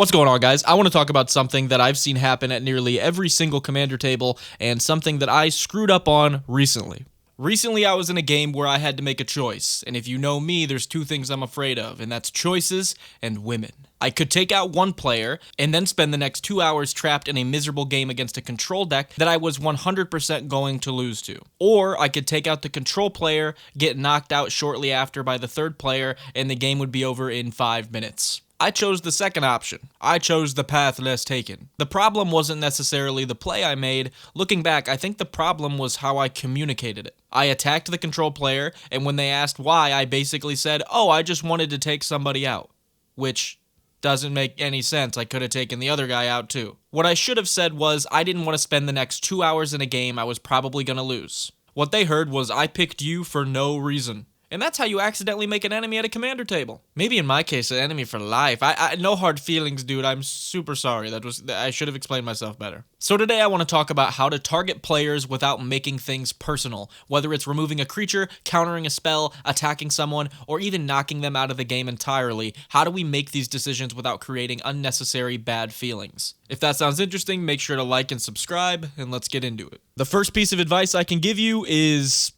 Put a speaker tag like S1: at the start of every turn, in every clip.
S1: What's going on, guys? I want to talk about something that I've seen happen at nearly every single commander table and something that I screwed up on recently. Recently, I was in a game where I had to make a choice, and if you know me, there's two things I'm afraid of, and that's choices and women. I could take out one player and then spend the next 2 hours trapped in a miserable game against a control deck that I was 100% going to lose to. Or I could take out the control player, get knocked out shortly after by the third player, and the game would be over in 5 minutes. I chose the second option. I chose the path less taken. The problem wasn't necessarily the play I made. Looking back, I think the problem was how I communicated it. I attacked the control player, and when they asked why, I basically said, "Oh, I just wanted to take somebody out." Which doesn't make any sense. I could have taken the other guy out too. What I should have said was, I didn't want to spend the next 2 hours in a game I was probably going to lose. What they heard was, I picked you for no reason. And that's how you accidentally make an enemy at a commander table. Maybe in my case, an enemy for life. I no hard feelings, dude. I'm super sorry. I should have explained myself better. So today I want to talk about how to target players without making things personal. Whether it's removing a creature, countering a spell, attacking someone, or even knocking them out of the game entirely. How do we make these decisions without creating unnecessary bad feelings? If that sounds interesting, make sure to like and subscribe, and let's get into it. The first piece of advice I can give you is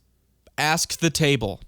S1: ask the table.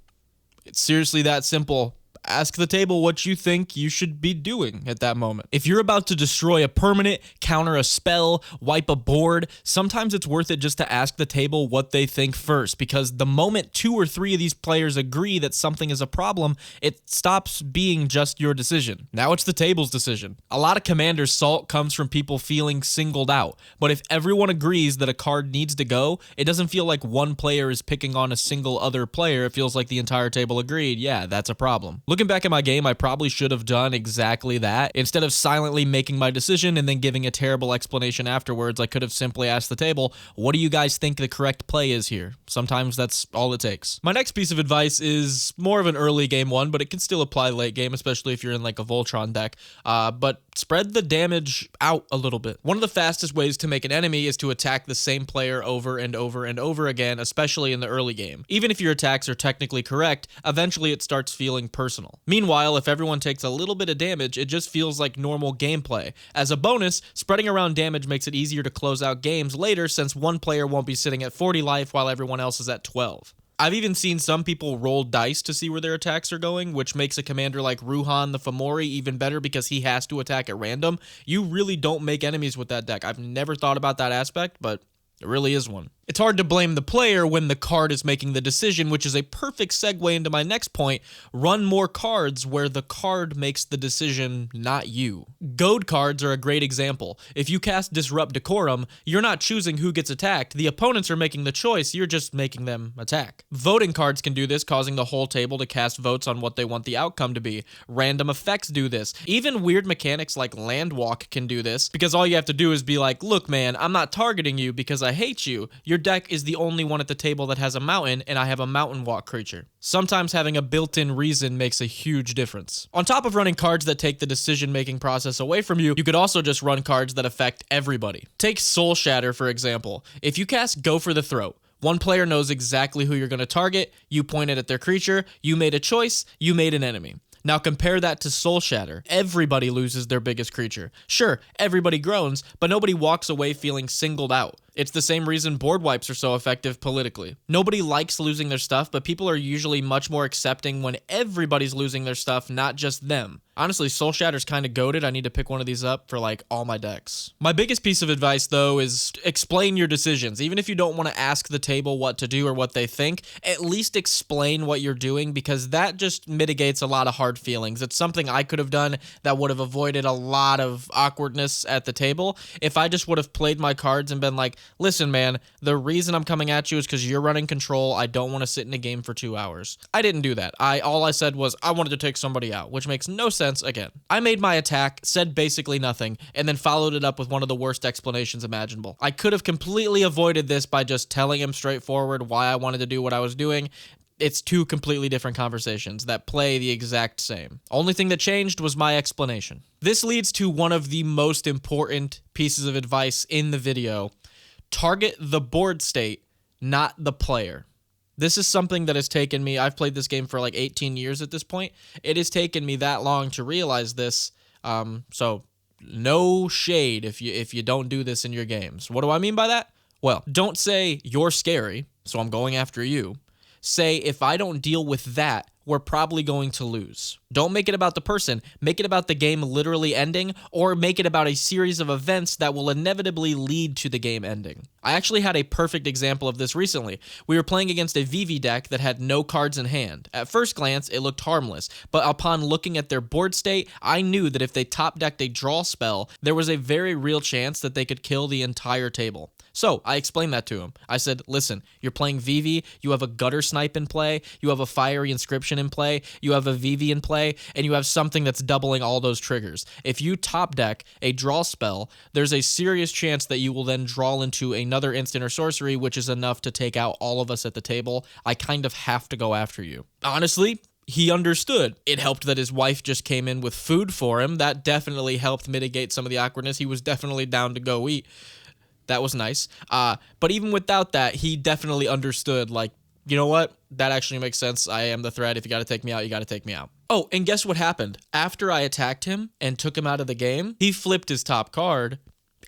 S1: It's seriously that simple. Ask the table what you think you should be doing at that moment. If you're about to destroy a permanent, counter a spell, wipe a board, sometimes it's worth it just to ask the table what they think first, because the moment 2 or 3 of these players agree that something is a problem, it stops being just your decision. Now it's the table's decision. A lot of Commander's salt comes from people feeling singled out, but if everyone agrees that a card needs to go, it doesn't feel like one player is picking on a single other player. It feels like the entire table agreed. Yeah, that's a problem. Looking back at my game, I probably should have done exactly that. Instead of silently making my decision and then giving a terrible explanation afterwards, I could have simply asked the table, what do you guys think the correct play is here? Sometimes that's all it takes. My next piece of advice is more of an early game one, but it can still apply late game, especially if you're in like a Voltron deck. But spread the damage out a little bit. One of the fastest ways to make an enemy is to attack the same player over and over and over again, especially in the early game. Even if your attacks are technically correct, eventually it starts feeling personal. Meanwhile, if everyone takes a little bit of damage, it just feels like normal gameplay. As a bonus, spreading around damage makes it easier to close out games later, since one player won't be sitting at 40 life while everyone else is at 12. I've even seen some people roll dice to see where their attacks are going, which makes a commander like Ruhan the Fomori even better because he has to attack at random. You really don't make enemies with that deck. I've never thought about that aspect, but it really is one. It's hard to blame the player when the card is making the decision, which is a perfect segue into my next point. Run more cards where the card makes the decision, not you. Goad cards are a great example. If you cast Disrupt Decorum, you're not choosing who gets attacked. The opponents are making the choice, you're just making them attack. Voting cards can do this, causing the whole table to cast votes on what they want the outcome to be. Random effects do this. Even weird mechanics like Land Walk can do this, because all you have to do is be like, look man, I'm not targeting you because I hate you. Your deck is the only one at the table that has a mountain, and I have a mountain walk creature. Sometimes having a built-in reason makes a huge difference. On top of running cards that take the decision-making process away from you, you could also just run cards that affect everybody. Take Soul Shatter, for example. If you cast Go for the Throat, one player knows exactly who you're going to target, you point it at their creature, you made a choice, you made an enemy. Now compare that to Soul Shatter. Everybody loses their biggest creature. Sure, everybody groans, but nobody walks away feeling singled out. It's the same reason board wipes are so effective politically. Nobody likes losing their stuff, but people are usually much more accepting when everybody's losing their stuff, not just them. Honestly, Soul Shatter's kind of goated. I need to pick one of these up for like all my decks. My biggest piece of advice though is explain your decisions. Even if you don't want to ask the table what to do or what they think, at least explain what you're doing, because that just mitigates a lot of hard feelings. It's something I could have done that would have avoided a lot of awkwardness at the table. If I just would have played my cards and been like, listen man, the reason I'm coming at you is because you're running control. I don't want to sit in a game for 2 hours. I didn't do that. All I said was I wanted to take somebody out, which makes no sense again. I made my attack, said basically nothing, and then followed it up with one of the worst explanations imaginable. I could have completely avoided this by just telling him straightforward why I wanted to do what I was doing. It's two completely different conversations that play the exact same. Only thing that changed was my explanation. This leads to one of the most important pieces of advice in the video. Target the board state, not the player. This is something that has taken me, I've played this game for like 18 years at this point. It has taken me that long to realize this, so no shade if you don't do this in your games. What do I mean by that? Well, don't say you're scary, so I'm going after you. Say, if I don't deal with that, we're probably going to lose. Don't make it about the person. Make it about the game literally ending, or make it about a series of events that will inevitably lead to the game ending. I actually had a perfect example of this recently. We were playing against a VV deck that had no cards in hand. At first glance, it looked harmless, but upon looking at their board state, I knew that if they top decked a draw spell, there was a very real chance that they could kill the entire table. So I explained that to him. I said, listen, you're playing VV, you have a gutter snipe in play, you have a fiery inscription in play, you have a VV in play, and you have something that's doubling all those triggers. If you top deck a draw spell, there's a serious chance that you will then draw into another instant or sorcery, which is enough to take out all of us at the table. I kind of have to go after you. Honestly, he understood. It helped that his wife just came in with food for him. That definitely helped mitigate some of the awkwardness. He was definitely down to go eat. That was nice. But even without that, he definitely understood, like, you know what? That actually makes sense. I am the threat. If you got to take me out, you got to take me out. Oh, and guess what happened? After I attacked him and took him out of the game, he flipped his top card,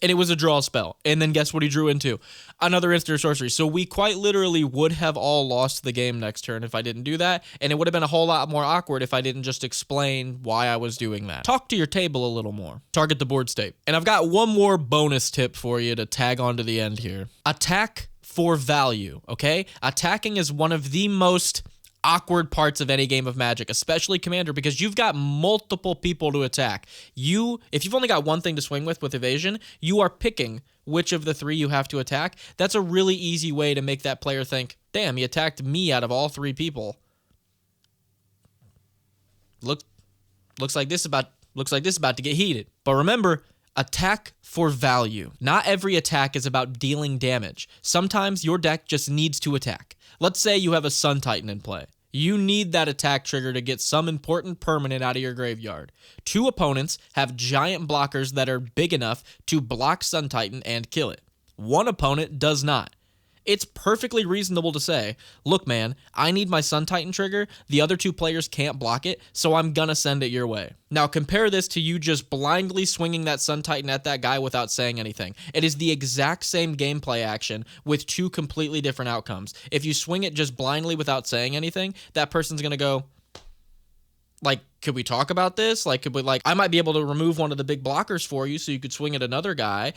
S1: and it was a draw spell. And then guess what he drew into? Another instant sorcery. So we quite literally would have all lost the game next turn if I didn't do that, and it would have been a whole lot more awkward if I didn't just explain why I was doing that. Talk to your table a little more. Target the board state. And I've got one more bonus tip for you to tag on to the end here. Attack for value, okay? Attacking is one of the most awkward parts of any game of Magic, especially Commander, because you've got multiple people to attack. If you've only got one thing to swing with evasion, you are picking which of the three you have to attack. That's a really easy way to make that player think, damn, he attacked me out of all three people. Looks like this is about to get heated. But remember, attack for value. Not every attack is about dealing damage. Sometimes your deck just needs to attack. Let's say you have a Sun Titan in play. You need that attack trigger to get some important permanent out of your graveyard. Two opponents have giant blockers that are big enough to block Sun Titan and kill it. One opponent does not. It's perfectly reasonable to say, look, man, I need my Sun Titan trigger. The other two players can't block it, so I'm gonna send it your way. Now, compare this to you just blindly swinging that Sun Titan at that guy without saying anything. It is the exact same gameplay action with two completely different outcomes. If you swing it just blindly without saying anything, that person's gonna go, like, could we talk about this? Like, I might be able to remove one of the big blockers for you so you could swing at another guy.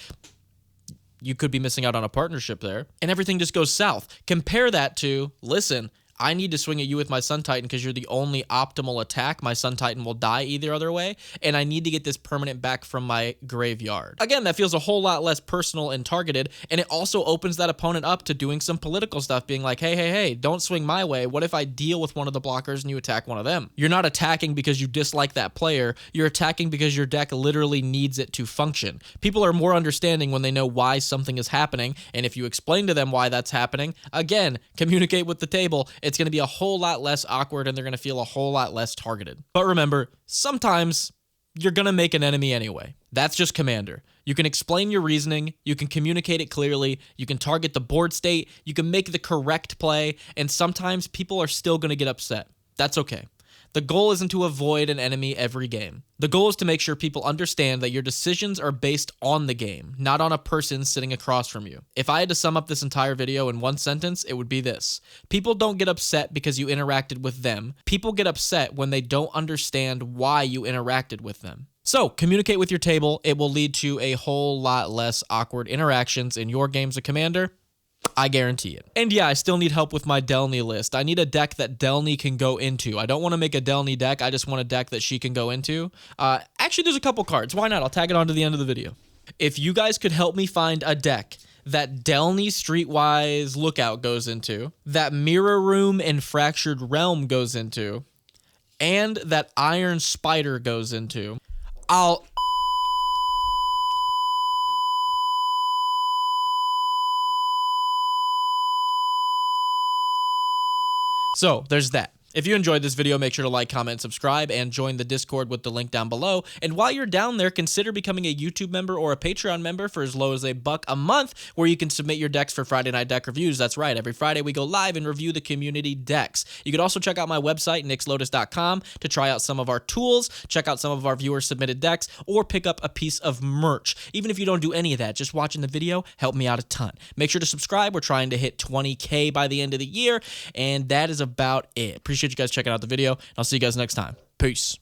S1: You could be missing out on a partnership there, and everything just goes south. Compare that to, listen, I need to swing at you with my Sun Titan because you're the only optimal attack. My Sun Titan will die either other way, and I need to get this permanent back from my graveyard. Again, that feels a whole lot less personal and targeted, and it also opens that opponent up to doing some political stuff, being like, hey, don't swing my way. What if I deal with one of the blockers and you attack one of them? You're not attacking because you dislike that player. You're attacking because your deck literally needs it to function. People are more understanding when they know why something is happening, and if you explain to them why that's happening, again, communicate with the table. It's going to be a whole lot less awkward, and they're going to feel a whole lot less targeted. But remember, sometimes you're going to make an enemy anyway. That's just Commander. You can explain your reasoning, you can communicate it clearly, you can target the board state, you can make the correct play, and sometimes people are still going to get upset. That's okay. The goal isn't to avoid an enemy every game. The goal is to make sure people understand that your decisions are based on the game, not on a person sitting across from you. If I had to sum up this entire video in one sentence, it would be this. People don't get upset because you interacted with them. People get upset when they don't understand why you interacted with them. So, communicate with your table. It will lead to a whole lot less awkward interactions in your games of Commander. I guarantee it. And yeah, I still need help with my Delny list. I need a deck that Delny can go into. I don't want to make a Delny deck. I just want a deck that she can go into. Actually, there's a couple cards. Why not? I'll tag it on to the end of the video. If you guys could help me find a deck that Delny Streetwise Lookout goes into, that Mirror Room and Fractured Realm goes into, and that Iron Spider goes into, So, there's that. If you enjoyed this video, make sure to like, comment, subscribe, and join the Discord with the link down below. And while you're down there, consider becoming a YouTube member or a Patreon member for as low as $1 a month, where you can submit your decks for Friday Night Deck Reviews. That's right, every Friday we go live and review the community decks. You can also check out my website, nixlotus.com, to try out some of our tools, check out some of our viewer-submitted decks, or pick up a piece of merch. Even if you don't do any of that, just watching the video help me out a ton. Make sure to subscribe. We're trying to hit 20K by the end of the year, and that is about it. Appreciate you guys checking out the video, and I'll see you guys next time. Peace.